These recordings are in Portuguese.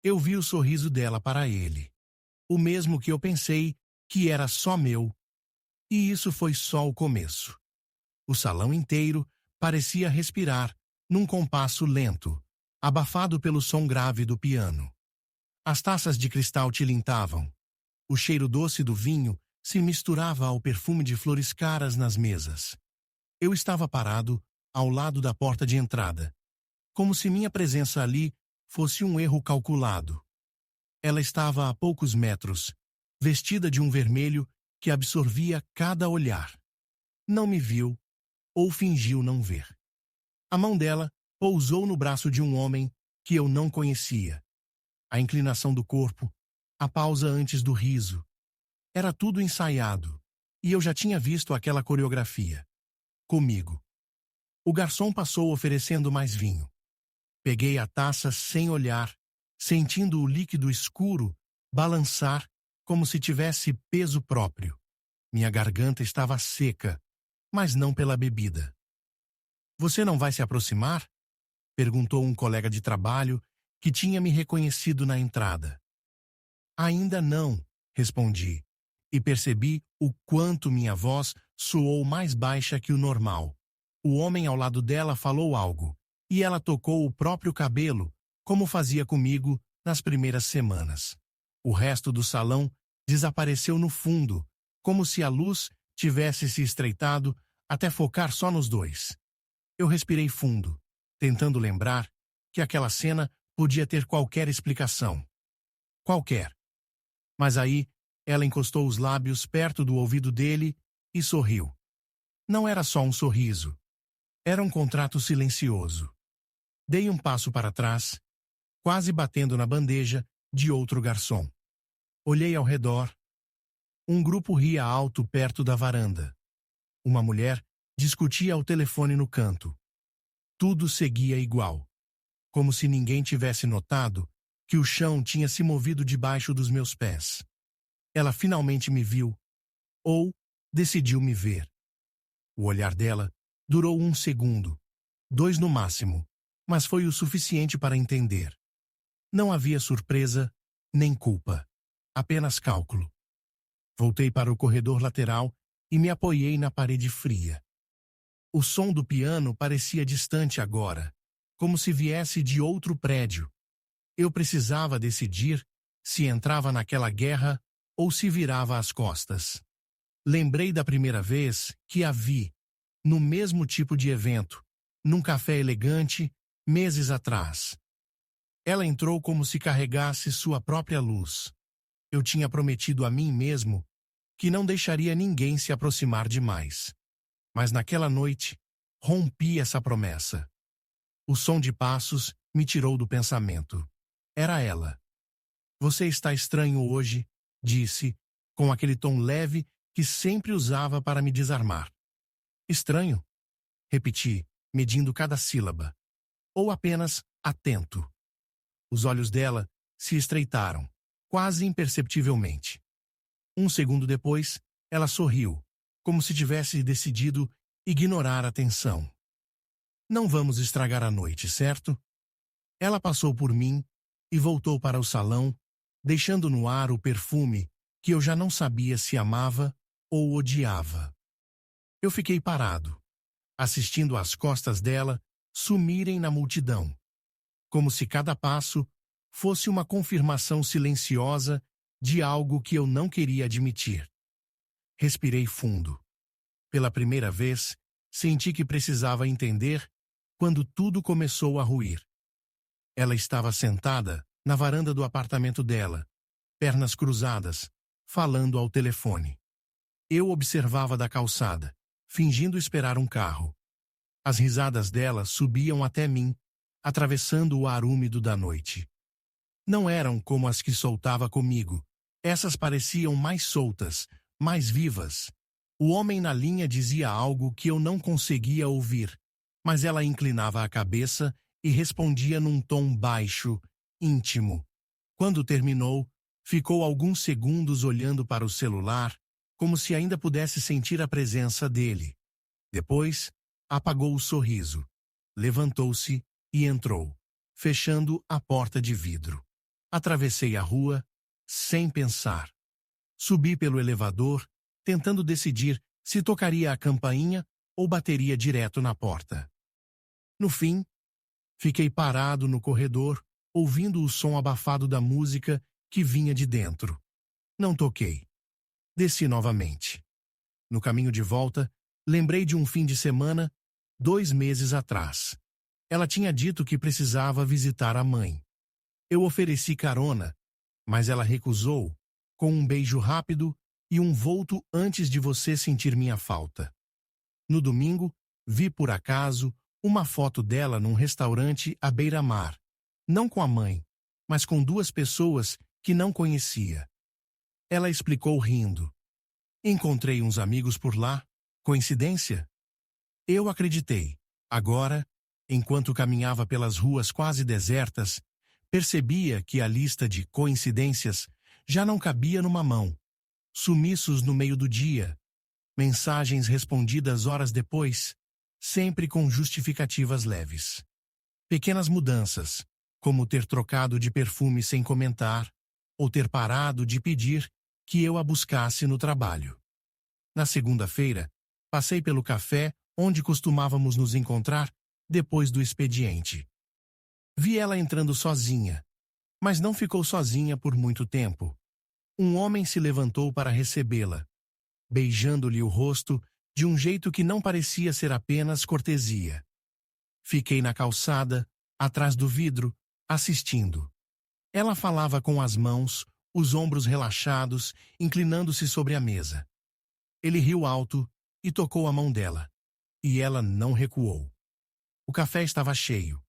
Eu vi o sorriso dela para ele. O mesmo que eu pensei que era só meu. E isso foi só o começo. O salão inteiro parecia respirar num compasso lento, abafado pelo som grave do piano. As taças de cristal tilintavam. O cheiro doce do vinho se misturava ao perfume de flores caras nas mesas. Eu estava parado ao lado da porta de entrada, como se minha presença ali fosse um erro calculado. Ela estava a poucos metros, vestida de um vermelho que absorvia cada olhar. Não me viu, ou fingiu não ver. A mão dela pousou no braço de um homem que eu não conhecia. A inclinação do corpo, a pausa antes do riso. Era tudo ensaiado, e eu já tinha visto aquela coreografia. Comigo. O garçom passou oferecendo mais vinho. Peguei a taça sem olhar, sentindo o líquido escuro balançar como se tivesse peso próprio. Minha garganta estava seca, mas não pela bebida. "Você não vai se aproximar?" perguntou um colega de trabalho que tinha me reconhecido na entrada. "Ainda não", respondi, e percebi o quanto minha voz soou mais baixa que o normal. O homem ao lado dela falou algo, e ela tocou o próprio cabelo, como fazia comigo nas primeiras semanas. O resto do salão desapareceu no fundo, como se a luz tivesse se estreitado até focar só nos dois. Eu respirei fundo, tentando lembrar que aquela cena podia ter qualquer explicação. Qualquer. Mas aí, ela encostou os lábios perto do ouvido dele e sorriu. Não era só um sorriso. Era um contrato silencioso. Dei um passo para trás, quase batendo na bandeja de outro garçom. Olhei ao redor. Um grupo ria alto perto da varanda. Uma mulher discutia ao telefone no canto. Tudo seguia igual, como se ninguém tivesse notado que o chão tinha se movido debaixo dos meus pés. Ela finalmente me viu, ou decidiu me ver. O olhar dela durou 1 segundo, 2 no máximo, mas foi o suficiente para entender. Não havia surpresa, nem culpa, apenas cálculo. Voltei para o corredor lateral e me apoiei na parede fria. O som do piano parecia distante agora, como se viesse de outro prédio. Eu precisava decidir se entrava naquela guerra ou se virava as costas. Lembrei da primeira vez que a vi, no mesmo tipo de evento, num café elegante, meses atrás. Ela entrou como se carregasse sua própria luz. Eu tinha prometido a mim mesmo que não deixaria ninguém se aproximar demais. Mas naquela noite, rompi essa promessa. O som de passos me tirou do pensamento. Era ela. "Você está estranho hoje", disse, com aquele tom leve que sempre usava para me desarmar. "Estranho?", repeti, medindo cada sílaba. "Ou apenas atento?" Os olhos dela se estreitaram, quase imperceptivelmente. 1 segundo depois, ela sorriu, como se tivesse decidido ignorar a tensão. "Não vamos estragar a noite, certo?" Ela passou por mim e voltou para o salão, deixando no ar o perfume que eu já não sabia se amava ou odiava. Eu fiquei parado, assistindo as costas dela sumirem na multidão, como se cada passo fosse uma confirmação silenciosa de algo que eu não queria admitir. Respirei fundo. Pela primeira vez, senti que precisava entender quando tudo começou a ruir. Ela estava sentada na varanda do apartamento dela, pernas cruzadas, falando ao telefone. Eu observava da calçada, fingindo esperar um carro. As risadas dela subiam até mim, atravessando o ar úmido da noite. Não eram como as que soltava comigo. Essas pareciam mais soltas, mais vivas. O homem na linha dizia algo que eu não conseguia ouvir, mas ela inclinava a cabeça e respondia num tom baixo, íntimo. Quando terminou, ficou alguns segundos olhando para o celular, como se ainda pudesse sentir a presença dele. Depois, apagou o sorriso, levantou-se e entrou, fechando a porta de vidro. Atravessei a rua, sem pensar. Subi pelo elevador, tentando decidir se tocaria a campainha ou bateria direto na porta. No fim, fiquei parado no corredor, ouvindo o som abafado da música que vinha de dentro. Não toquei. Desci novamente. No caminho de volta, lembrei de um fim de semana, 2 meses atrás. Ela tinha dito que precisava visitar a mãe. Eu ofereci carona, mas ela recusou, com um beijo rápido e um volto antes de você sentir minha falta. No domingo, vi por acaso uma foto dela num restaurante à beira-mar, não com a mãe, mas com 2 pessoas que não conhecia. Ela explicou rindo. Encontrei uns amigos por lá. Coincidência? Eu acreditei. Agora, enquanto caminhava pelas ruas quase desertas, percebia que a lista de coincidências já não cabia numa mão. Sumiços no meio do dia, mensagens respondidas horas depois, sempre com justificativas leves. Pequenas mudanças, como ter trocado de perfume sem comentar, ou ter parado de pedir que eu a buscasse no trabalho. Na segunda-feira, passei pelo café onde costumávamos nos encontrar depois do expediente. Vi ela entrando sozinha, mas não ficou sozinha por muito tempo. Um homem se levantou para recebê-la, beijando-lhe o rosto de um jeito que não parecia ser apenas cortesia. Fiquei na calçada, atrás do vidro, assistindo. Ela falava com as mãos, os ombros relaxados, inclinando-se sobre a mesa. Ele riu alto e tocou a mão dela, e ela não recuou. O café estava cheio.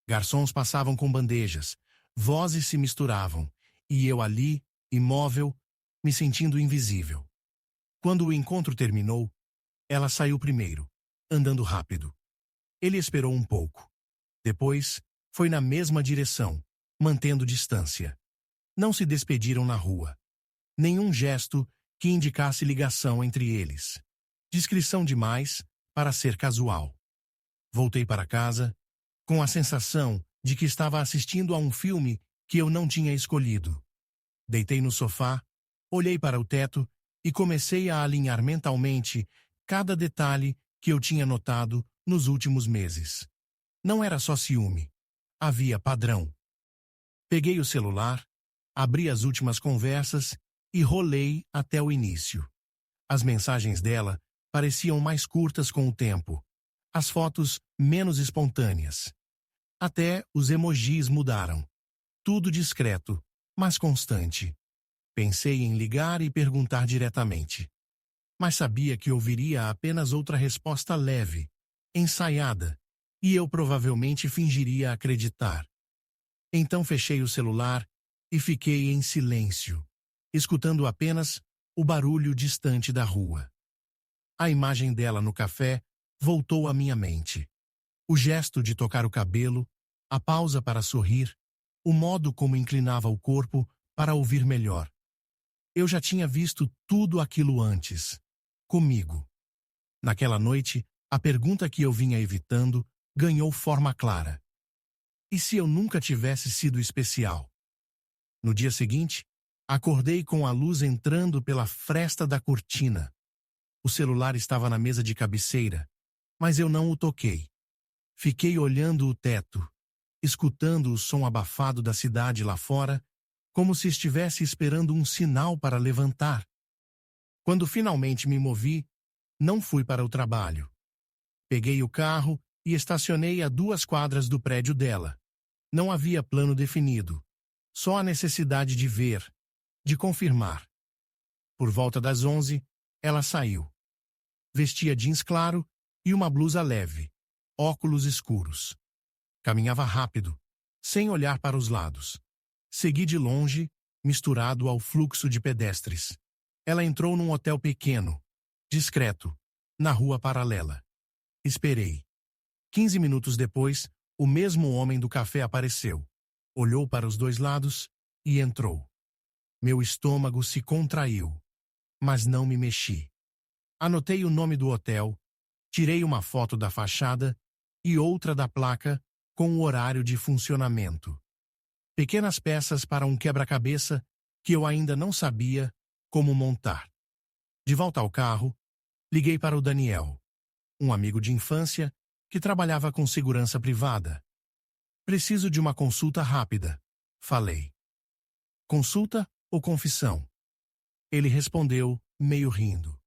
Garçons passavam com bandejas, vozes se misturavam, e eu ali, imóvel, me sentindo invisível. Quando o encontro terminou, ela saiu primeiro, andando rápido. Ele esperou um pouco. Depois, foi na mesma direção, mantendo distância. Não se despediram na rua. Nenhum gesto que indicasse ligação entre eles. Discrição demais para ser casual. Voltei para casa, com a sensação de que estava assistindo a um filme que eu não tinha escolhido. Deitei no sofá, olhei para o teto e comecei a alinhar mentalmente cada detalhe que eu tinha notado nos últimos meses. Não era só ciúme. Havia padrão. Peguei o celular, abri as últimas conversas e rolei até o início. As mensagens dela pareciam mais curtas com o tempo, as fotos menos espontâneas. Até os emojis mudaram. Tudo discreto, mas constante. Pensei em ligar e perguntar diretamente. Mas sabia que ouviria apenas outra resposta leve, ensaiada, e eu provavelmente fingiria acreditar. Então fechei o celular e fiquei em silêncio, escutando apenas o barulho distante da rua. A imagem dela no café voltou à minha mente. O gesto de tocar o cabelo, a pausa para sorrir, o modo como inclinava o corpo para ouvir melhor. Eu já tinha visto tudo aquilo antes, comigo. Naquela noite, a pergunta que eu vinha evitando ganhou forma clara. E se eu nunca tivesse sido especial? No dia seguinte, acordei com a luz entrando pela fresta da cortina. O celular estava na mesa de cabeceira, mas eu não o toquei. Fiquei olhando o teto, escutando o som abafado da cidade lá fora, como se estivesse esperando um sinal para levantar. Quando finalmente me movi, não fui para o trabalho. Peguei o carro e estacionei a 2 quadras do prédio dela. Não havia plano definido, só a necessidade de ver, de confirmar. Por volta das 11, ela saiu. Vestia jeans claro e uma blusa leve, óculos escuros. Caminhava rápido, sem olhar para os lados. Segui de longe, misturado ao fluxo de pedestres. Ela entrou num hotel pequeno, discreto, na rua paralela. Esperei. 15 minutos depois, o mesmo homem do café apareceu. Olhou para os 2 lados e entrou. Meu estômago se contraiu, mas não me mexi. Anotei o nome do hotel, tirei uma foto da fachada e outra da placa com o horário de funcionamento. pequenas peças para um quebra-cabeça que eu ainda não sabia como montar. De volta ao carro, liguei para o Daniel, um amigo de infância que trabalhava com segurança privada. Preciso de uma consulta rápida, falei. Consulta ou confissão? Ele respondeu, meio rindo.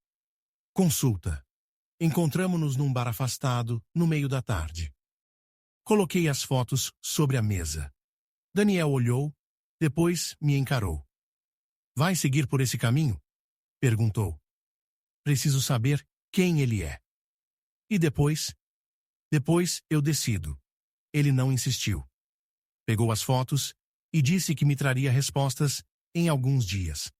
Consulta. Encontramo-nos num bar afastado, no meio da tarde. Coloquei as fotos sobre a mesa. Daniel olhou, depois me encarou. Vai seguir por esse caminho? Perguntou. Preciso saber quem ele é. E depois? Depois eu decido. Ele não insistiu. Pegou as fotos e disse que me traria respostas em alguns dias.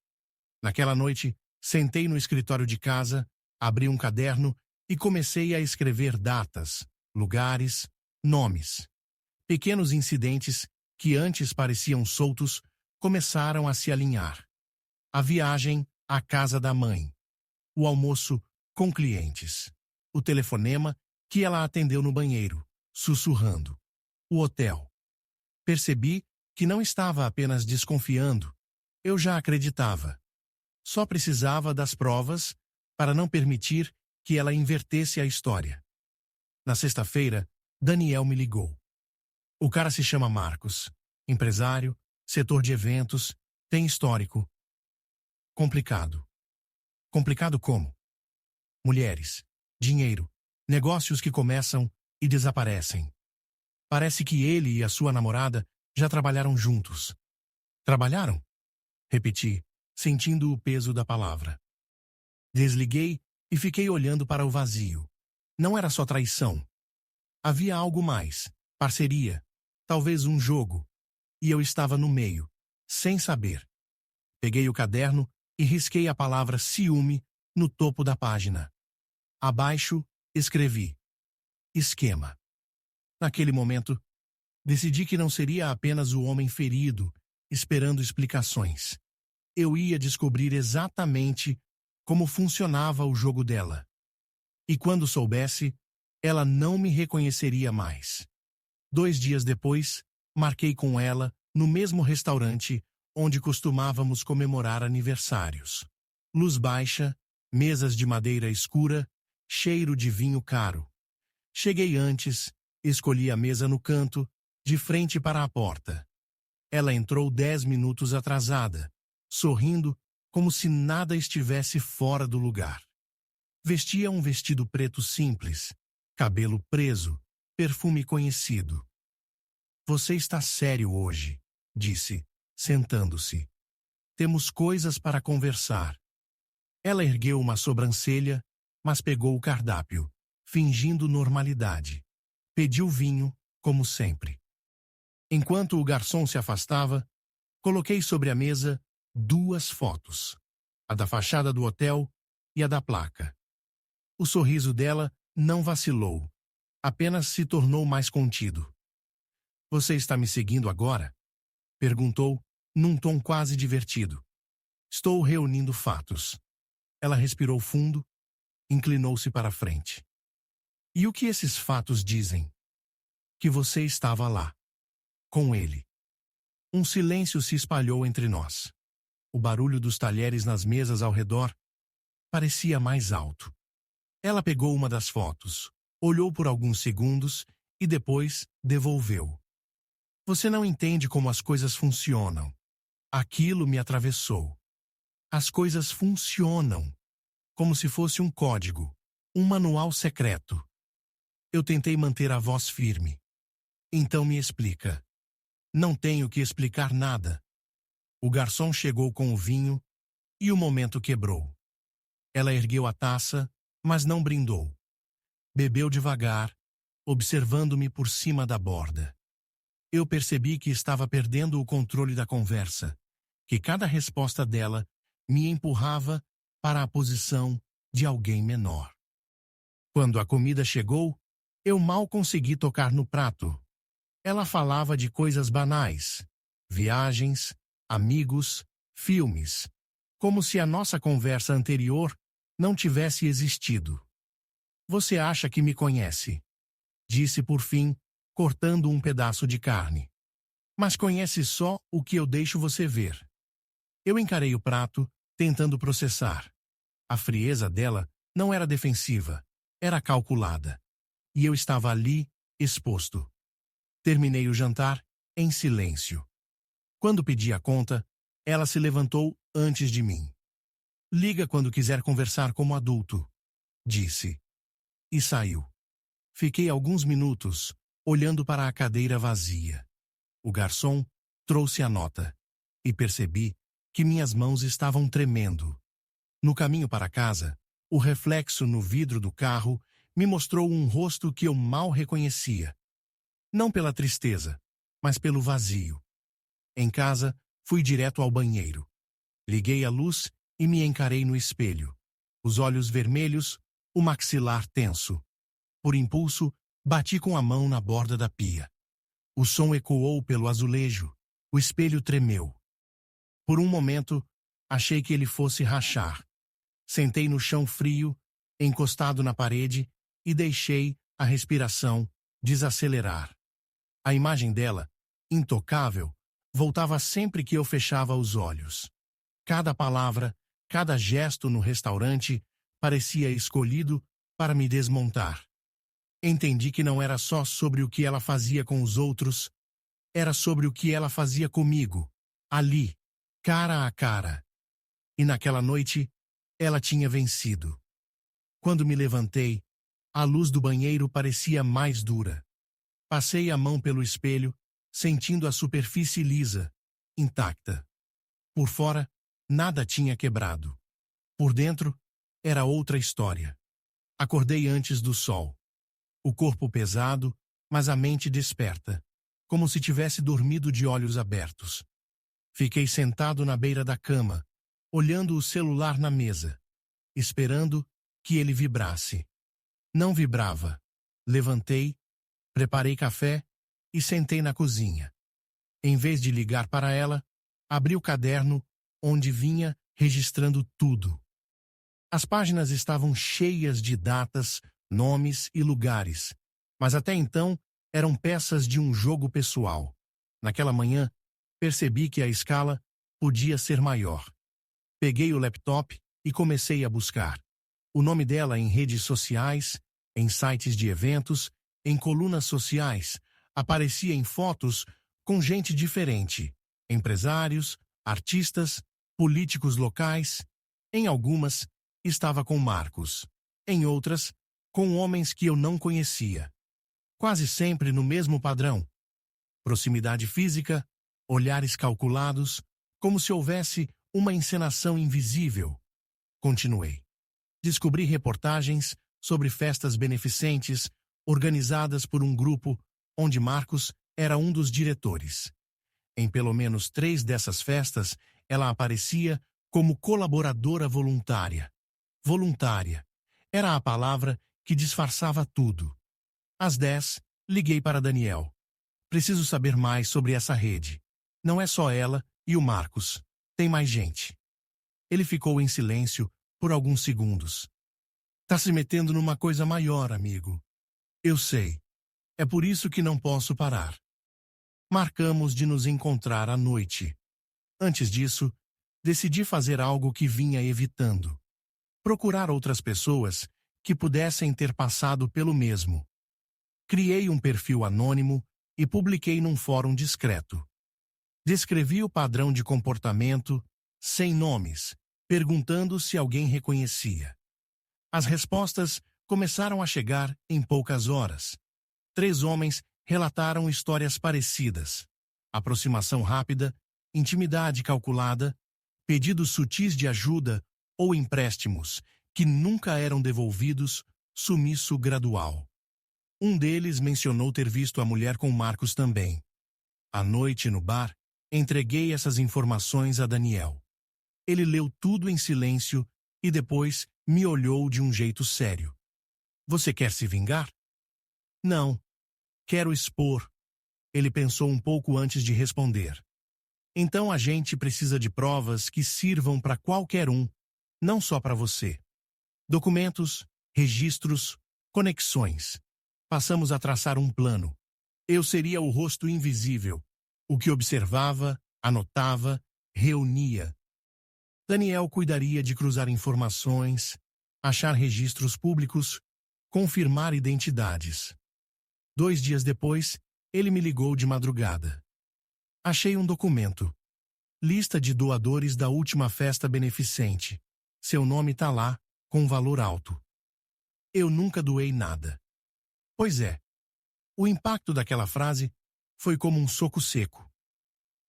Naquela noite, sentei no escritório de casa, abri um caderno e comecei a escrever datas, lugares, nomes. Pequenos incidentes que antes pareciam soltos começaram a se alinhar. A viagem à casa da mãe. O almoço com clientes. O telefonema que ela atendeu no banheiro, sussurrando. O hotel. Percebi que não estava apenas desconfiando. Eu já acreditava. Só precisava das provas para não permitir que ela invertesse a história. Na sexta-feira, Daniel me ligou. O cara se chama Marcos. Empresário, setor de eventos, tem histórico. Complicado. Complicado como? Mulheres, dinheiro, negócios que começam e desaparecem. Parece que ele e a sua namorada já trabalharam juntos. Trabalharam? Repeti, sentindo o peso da palavra. Desliguei e fiquei olhando para o vazio. Não era só traição. Havia algo mais, parceria, talvez um jogo. E eu estava no meio, sem saber. Peguei o caderno e risquei a palavra ciúme no topo da página. Abaixo, escrevi. Esquema. Naquele momento, decidi que não seria apenas o homem ferido, esperando explicações. Eu ia descobrir exatamente como funcionava o jogo dela. E quando soubesse, ela não me reconheceria mais. 2 dias depois, marquei com ela no mesmo restaurante onde costumávamos comemorar aniversários. Luz baixa, mesas de madeira escura, cheiro de vinho caro. Cheguei antes, escolhi a mesa no canto, de frente para a porta. Ela entrou 10 minutos atrasada, sorrindo como se nada estivesse fora do lugar. Vestia um vestido preto simples, cabelo preso, perfume conhecido. Você está sério hoje, disse, sentando-se. Temos coisas para conversar. Ela ergueu uma sobrancelha, mas pegou o cardápio, fingindo normalidade. Pediu vinho, como sempre. Enquanto o garçom se afastava, coloquei sobre a mesa 2 fotos. A da fachada do hotel e a da placa. O sorriso dela não vacilou, apenas se tornou mais contido. Você está me seguindo agora? Perguntou, num tom quase divertido. Estou reunindo fatos. Ela respirou fundo, inclinou-se para a frente. E o que esses fatos dizem? Que você estava lá, com ele. Um silêncio se espalhou entre nós. O barulho dos talheres nas mesas ao redor parecia mais alto. Ela pegou uma das fotos, olhou por alguns segundos e depois devolveu. Você não entende como as coisas funcionam. Aquilo me atravessou. As coisas funcionam, como se fosse um código, um manual secreto. Eu tentei manter a voz firme. Então me explica. Não tenho que explicar nada. O garçom chegou com o vinho e o momento quebrou. Ela ergueu a taça, mas não brindou. Bebeu devagar, observando-me por cima da borda. Eu percebi que estava perdendo o controle da conversa, que cada resposta dela me empurrava para a posição de alguém menor. Quando a comida chegou, eu mal consegui tocar no prato. Ela falava de coisas banais, viagens, amigos, filmes, como se a nossa conversa anterior não tivesse existido. Você acha que me conhece? Disse por fim, cortando um pedaço de carne. Mas conhece só o que eu deixo você ver. Eu encarei o prato, tentando processar. A frieza dela não era defensiva, era calculada. E eu estava ali, exposto. Terminei o jantar em silêncio. Quando pedi a conta, ela se levantou antes de mim. Liga quando quiser conversar como adulto, disse. E saiu. Fiquei alguns minutos, olhando para a cadeira vazia. O garçom trouxe a nota. E percebi que minhas mãos estavam tremendo. No caminho para casa, o reflexo no vidro do carro me mostrou um rosto que eu mal reconhecia. Não pela tristeza, mas pelo vazio. Em casa, fui direto ao banheiro. Liguei a luz e me encarei no espelho. Os olhos vermelhos, o maxilar tenso. Por impulso, bati com a mão na borda da pia. O som ecoou pelo azulejo. O espelho tremeu. Por um momento, achei que ele fosse rachar. Sentei no chão frio, encostado na parede, e deixei a respiração desacelerar. A imagem dela, intocável, voltava sempre que eu fechava os olhos. Cada palavra, cada gesto no restaurante parecia escolhido para me desmontar. Entendi que não era só sobre o que ela fazia com os outros, era sobre o que ela fazia comigo, ali, cara a cara. E naquela noite, ela tinha vencido. Quando me levantei, a luz do banheiro parecia mais dura. Passei a mão pelo espelho, sentindo a superfície lisa, intacta. Por fora, nada tinha quebrado. Por dentro, era outra história. Acordei antes do sol. O corpo pesado, mas a mente desperta, como se tivesse dormido de olhos abertos. Fiquei sentado na beira da cama, olhando o celular na mesa, esperando que ele vibrasse. Não vibrava. Levantei, preparei café e sentei na cozinha. Em vez de ligar para ela, abri o caderno onde vinha registrando tudo. As páginas estavam cheias de datas, nomes e lugares, mas até então eram peças de um jogo pessoal. Naquela manhã, percebi que a escala podia ser maior. Peguei o laptop e comecei a buscar. O nome dela em redes sociais, em sites de eventos, em colunas sociais, aparecia em fotos com gente diferente, empresários, artistas, políticos locais. Em algumas, estava com Marcos. Em outras, com homens que eu não conhecia. Quase sempre no mesmo padrão. Proximidade física, olhares calculados, como se houvesse uma encenação invisível. Continuei. Descobri reportagens sobre festas beneficentes organizadas por um grupo onde Marcos era um dos diretores. Em pelo menos 3 dessas festas, ela aparecia como colaboradora voluntária. Voluntária. Era a palavra que disfarçava tudo. Às 10, liguei para Daniel. Preciso saber mais sobre essa rede. Não é só ela e o Marcos. Tem mais gente. Ele ficou em silêncio por alguns segundos. Tá se metendo numa coisa maior, amigo. Eu sei. É por isso que não posso parar. Marcamos de nos encontrar à noite. Antes disso, decidi fazer algo que vinha evitando. Procurar outras pessoas que pudessem ter passado pelo mesmo. Criei um perfil anônimo e publiquei num fórum discreto. Descrevi o padrão de comportamento, sem nomes, perguntando se alguém reconhecia. As respostas começaram a chegar em poucas horas. 3 homens relataram histórias parecidas. Aproximação rápida, intimidade calculada, pedidos sutis de ajuda ou empréstimos que nunca eram devolvidos, sumiço gradual. Um deles mencionou ter visto a mulher com Marcos também. À noite, no bar, entreguei essas informações a Daniel. Ele leu tudo em silêncio e depois me olhou de um jeito sério. Você quer se vingar? Não. Quero expor. Ele pensou um pouco antes de responder. Então a gente precisa de provas que sirvam para qualquer um, não só para você. Documentos, registros, conexões. Passamos a traçar um plano. Eu seria o rosto invisível. O que observava, anotava, reunia. Daniel cuidaria de cruzar informações, achar registros públicos, confirmar identidades. 2 dias depois, ele me ligou de madrugada. Achei um documento. Lista de doadores da última festa beneficente. Seu nome tá lá, com valor alto. Eu nunca doei nada. Pois é. O impacto daquela frase foi como um soco seco.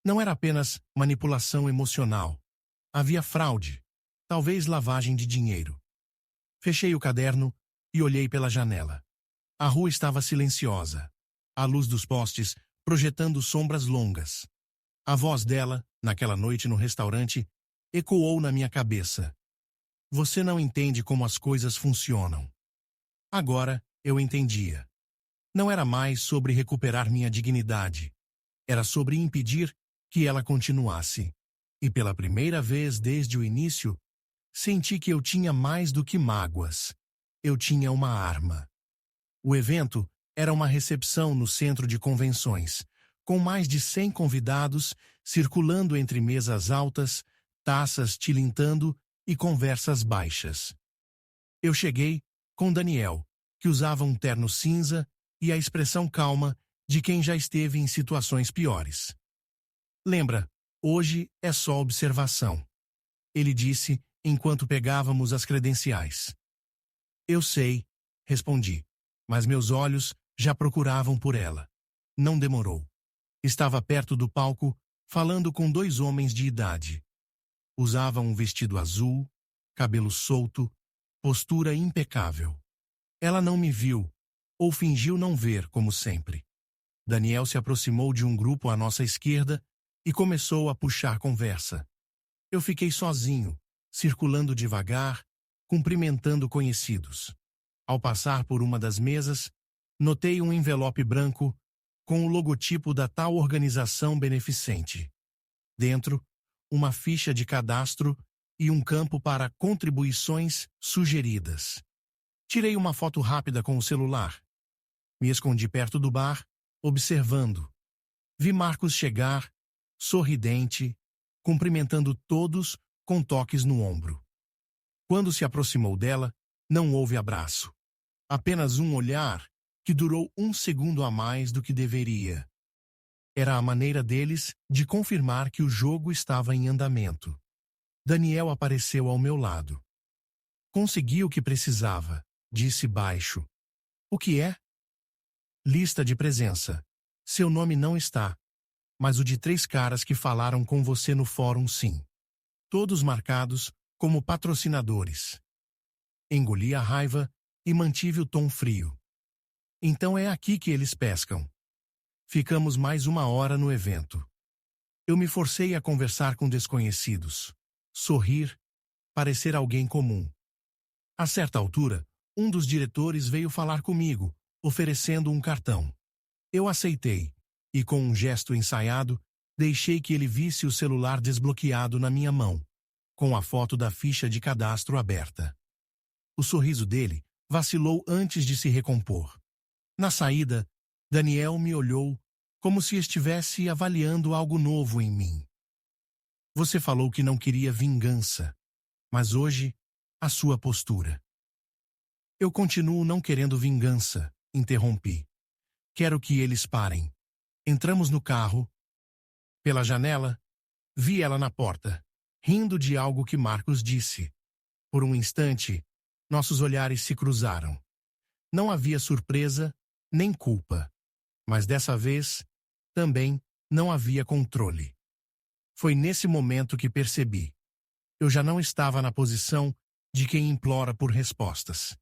Não era apenas manipulação emocional. Havia fraude, talvez lavagem de dinheiro. Fechei o caderno e olhei pela janela. A rua estava silenciosa. A luz dos postes projetando sombras longas. A voz dela, naquela noite no restaurante, ecoou na minha cabeça. Você não entende como as coisas funcionam. Agora eu entendia. Não era mais sobre recuperar minha dignidade. Era sobre impedir que ela continuasse. E pela primeira vez desde o início, senti que eu tinha mais do que mágoas. Eu tinha uma arma. O evento era uma recepção no centro de convenções, com mais de 100 convidados circulando entre mesas altas, taças tilintando e conversas baixas. Eu cheguei com Daniel, que usava um terno cinza e a expressão calma de quem já esteve em situações piores. Lembra, hoje é só observação. Ele disse enquanto pegávamos as credenciais. Eu sei, respondi, mas meus olhos já procuravam por ela. Não demorou. Estava perto do palco, falando com 2 homens de idade. Usava um vestido azul, cabelo solto, postura impecável. Ela não me viu, ou fingiu não ver, como sempre. Daniel se aproximou de um grupo à nossa esquerda e começou a puxar conversa. Eu fiquei sozinho, circulando devagar, cumprimentando conhecidos. Ao passar por uma das mesas, notei um envelope branco com o logotipo da tal organização beneficente. Dentro, uma ficha de cadastro e um campo para contribuições sugeridas. Tirei uma foto rápida com o celular. Me escondi perto do bar, observando. Vi Marcos chegar, sorridente, cumprimentando todos com toques no ombro. Quando se aproximou dela, não houve abraço. Apenas um olhar que durou 1 segundo a mais do que deveria. Era a maneira deles de confirmar que o jogo estava em andamento. Daniel apareceu ao meu lado. Consegui o que precisava, disse baixo. O que é? Lista de presença. Seu nome não está, mas o de 3 caras que falaram com você no fórum sim. Todos marcados como patrocinadores. Engoli a raiva e mantive o tom frio. Então é aqui que eles pescam. Ficamos mais 1 hora no evento. Eu me forcei a conversar com desconhecidos. Sorrir, parecer alguém comum. A certa altura, um dos diretores veio falar comigo, oferecendo um cartão. Eu aceitei, e com um gesto ensaiado, deixei que ele visse o celular desbloqueado na minha mão, com a foto da ficha de cadastro aberta. O sorriso dele vacilou antes de se recompor. Na saída, Daniel me olhou como se estivesse avaliando algo novo em mim. Você falou que não queria vingança, mas hoje, a sua postura. Eu continuo não querendo vingança, interrompi. Quero que eles parem. Entramos no carro. Pela janela, vi ela na porta, rindo de algo que Marcos disse. Por um instante, nossos olhares se cruzaram. Não havia surpresa, nem culpa. Mas dessa vez, também não havia controle. Foi nesse momento que percebi. Eu já não estava na posição de quem implora por respostas.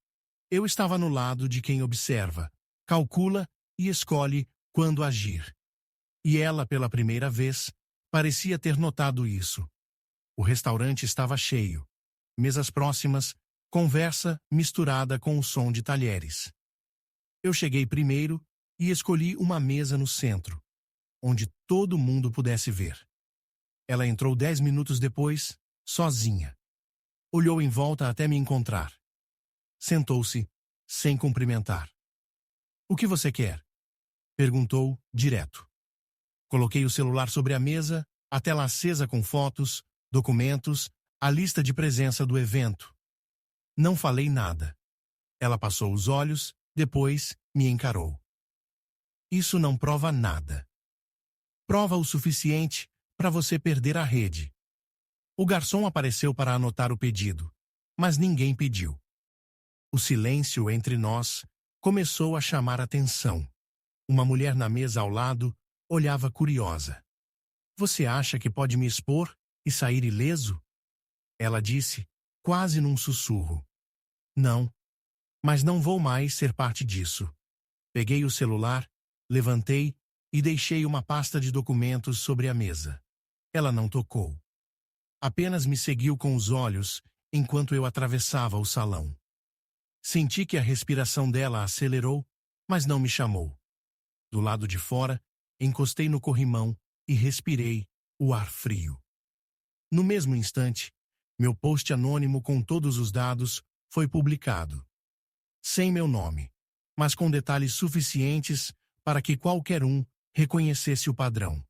Eu estava no lado de quem observa, calcula e escolhe quando agir. E ela, pela primeira vez, parecia ter notado isso. O restaurante estava cheio. Mesas próximas, conversa misturada com o som de talheres. Eu cheguei primeiro e escolhi uma mesa no centro, onde todo mundo pudesse ver. Ela entrou 10 minutos depois, sozinha. Olhou em volta até me encontrar. Sentou-se, sem cumprimentar. O que você quer? Perguntou, direto. Coloquei o celular sobre a mesa, a tela acesa com fotos, documentos, a lista de presença do evento. Não falei nada. Ela passou os olhos, depois me encarou. Isso não prova nada. Prova o suficiente para você perder a rede. O garçom apareceu para anotar o pedido, mas ninguém pediu. O silêncio entre nós começou a chamar atenção. Uma mulher na mesa ao lado olhava curiosa. Você acha que pode me expor e sair ileso? Ela disse, quase num sussurro. Não, mas não vou mais ser parte disso. Peguei o celular, levantei e deixei uma pasta de documentos sobre a mesa. Ela não tocou. Apenas me seguiu com os olhos enquanto eu atravessava o salão. Senti que a respiração dela acelerou, mas não me chamou. Do lado de fora, encostei no corrimão e respirei o ar frio. No mesmo instante, meu post anônimo com todos os dados foi publicado. Sem meu nome, mas com detalhes suficientes para que qualquer um reconhecesse o padrão.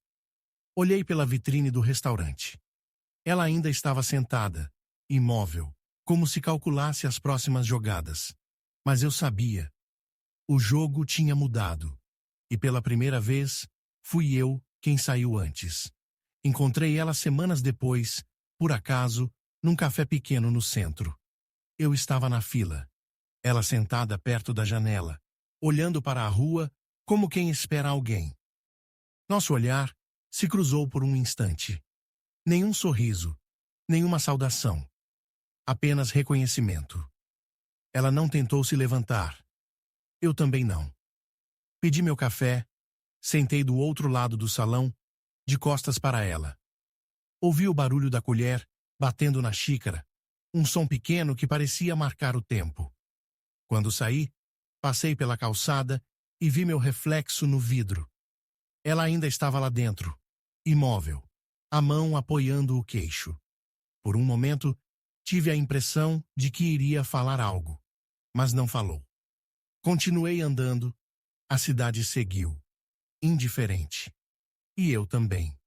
Olhei pela vitrine do restaurante. Ela ainda estava sentada, imóvel, como se calculasse as próximas jogadas. Mas eu sabia. O jogo tinha mudado. E pela primeira vez, fui eu quem saiu antes. Encontrei ela semanas depois, por acaso, num café pequeno no centro. Eu estava na fila. Ela sentada perto da janela, olhando para a rua como quem espera alguém. Nosso olhar se cruzou por um instante. Nenhum sorriso, nenhuma saudação. Apenas reconhecimento. Ela não tentou se levantar. Eu também não. Pedi meu café, sentei do outro lado do salão, de costas para ela. Ouvi o barulho da colher batendo na xícara, um som pequeno que parecia marcar o tempo. Quando saí, passei pela calçada e vi meu reflexo no vidro. Ela ainda estava lá dentro, imóvel, a mão apoiando o queixo. Por um momento, tive a impressão de que iria falar algo, mas não falou. Continuei andando, a cidade seguiu, indiferente. E eu também.